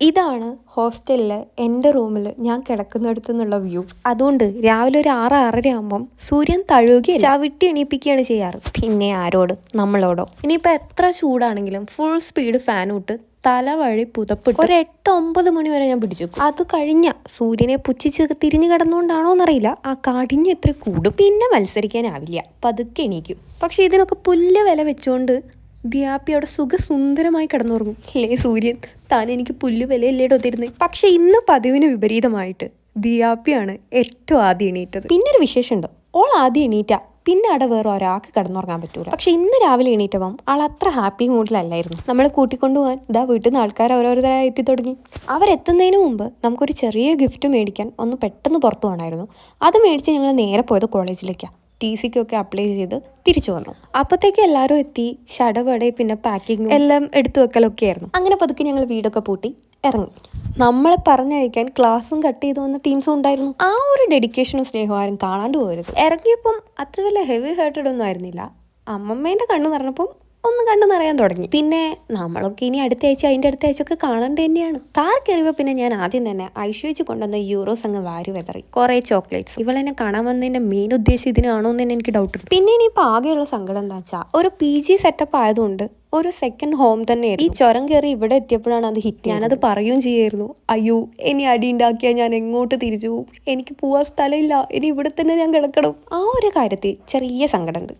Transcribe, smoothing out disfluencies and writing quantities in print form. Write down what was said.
ഇതാണ് ഹോസ്റ്റലിലെ എൻ്റെ റൂമിൽ ഞാൻ കിടക്കുന്നിടത്തു നിന്നുള്ള വ്യൂ. അതുകൊണ്ട് രാവിലെ ഒരു 6-6:30 ആകുമ്പം സൂര്യൻ തഴുകി ചവിട്ടി എണീപ്പിക്കുകയാണ് ചെയ്യാറ്. പിന്നെ ആരോട്? നമ്മളോടോ? ഇനിയിപ്പോൾ എത്ര ചൂടാണെങ്കിലും ഫുൾ സ്പീഡ് ഫാൻ വിട്ട് തല വഴി പുതപ്പിട്ട് ഒരു 8-9 മണി വരെ ഞാൻ പിടിച്ചു. അത് കഴിഞ്ഞ സൂര്യനെ പുച്ഛിച്ച് തിരിഞ്ഞു കിടന്നുകൊണ്ടാണോ എന്നറിയില്ല, ആ കാഠിന്യം എത്ര കൂടും. പിന്നെ മത്സരിക്കാനാവില്ല, പതുക്കെ എണീക്കും. പക്ഷെ ഇതിനൊക്കെ പുല്ല് വില വെച്ചുകൊണ്ട് ദിയാപ്പി അവിടെ സുഖസുന്ദരമായി കിടന്നുറങ്ങും. അല്ലേ സൂര്യൻ, താൻ എനിക്ക് പുല്ല് വിലയല്ലേടോ തരുന്നത്. പക്ഷെ ഇന്ന് പതിവിന് വിപരീതമായിട്ട് ദിയാപ്പിയാണ് ഏറ്റവും ആദ്യം എണീറ്റത്. പിന്നെ ഒരു വിശേഷമുണ്ട്, ഓൾ ആദ്യം എണീറ്റ പിന്നെ അവിടെ വേറെ ഒരാൾക്ക് കിടന്നുറങ്ങാൻ പറ്റൂല. പക്ഷെ ഇന്ന് രാവിലെ എണീറ്റപ്പം ആൾ അത്ര ഹാപ്പി മൂഡിലല്ലായിരുന്നു. നമ്മൾ കൂട്ടിക്കൊണ്ടുപോകാൻ വീട്ടിൽ നിന്ന് ആൾക്കാർ ഓരോരുത്തരായി എത്തി തുടങ്ങി. അവരെത്തുന്നതിന് മുമ്പ് നമുക്കൊരു ചെറിയ ഗിഫ്റ്റ് മേടിക്കാൻ ഒന്ന് പെട്ടെന്ന് പുറത്തു പോകണമായിരുന്നു. അത് മേടിച്ച് ഞങ്ങൾ നേരെ പോയത് കോളേജിലേക്കാണ്. TCക്കൊക്കെ അപ്ലൈ ചെയ്ത് തിരിച്ചു വന്നു. അപ്പോഴത്തേക്ക് എല്ലാവരും എത്തി. ഷടവടെ പിന്നെ പാക്കിങ്ങും എല്ലാം എടുത്തു വെക്കലൊക്കെ ആയിരുന്നു. അങ്ങനെ പതുക്കെ ഞങ്ങൾ വീടൊക്കെ പൂട്ടി ഇറങ്ങി. നമ്മളെ പറഞ്ഞയക്കാൻ ക്ലാസ്സും കട്ട് ചെയ്ത് വന്ന ടീംസും ഉണ്ടായിരുന്നു. ആ ഒരു ഡെഡിക്കേഷനും സ്നേഹവും ആരും കാണാണ്ട് പോകരുത്. ഇറങ്ങിയപ്പം അത്ര വലിയ ഹെവി ഹേർട്ടഡ് ഒന്നും ആയിരുന്നില്ല. അമ്മമ്മേൻ്റെ കണ്ണു നിറഞ്ഞപ്പം ഒന്ന് കണ്ടു നിറയാൻ തുടങ്ങി. പിന്നെ നമ്മളൊക്കെ ഇനി അടുത്ത ആഴ്ച അതിൻ്റെ അടുത്ത ആഴ്ചയൊക്കെ കാണേണ്ടത് തന്നെയാണ്. കാർ കയറിയപ്പോൾ പിന്നെ ഞാൻ ആദ്യം തന്നെ ഐശ്വര്യ കൊണ്ടുവന്ന യൂറോസ് അങ്ങ് വാരി വെതറി. കുറേ ചോക്ലേറ്റ്സ്. ഇവളെന്നെ കാണാൻ വന്നതിൻ്റെ മെയിൻ ഉദ്ദേശം ഇതിനാണോ എന്ന് തന്നെ എനിക്ക് ഡൗട്ട് ഉണ്ട്. പിന്നെ ഇനിയിപ്പോൾ ആകെയുള്ള സങ്കടം എന്താ വെച്ചാൽ ഒരു PG സെറ്റപ്പ് ആയതുകൊണ്ട് ഒരു സെക്കൻഡ് ഹോം തന്നെയായിരുന്നു. ഈ ചുരം കയറി ഇവിടെ എത്തിയപ്പോഴാണ് അത് ഹിറ്റ്. ഞാനത് പറയുകയും ചെയ്യായിരുന്നു, അയ്യോ ഇനി അടി ഉണ്ടാക്കിയാൽ ഞാൻ എങ്ങോട്ട് തിരിച്ചു പോകും, എനിക്ക് പോവാൻ സ്ഥലമില്ല, ഇനി ഇവിടെ തന്നെ ഞാൻ കിടക്കണം. ആ ഒരു കാര്യത്തിൽ ചെറിയ സങ്കടമുണ്ട്.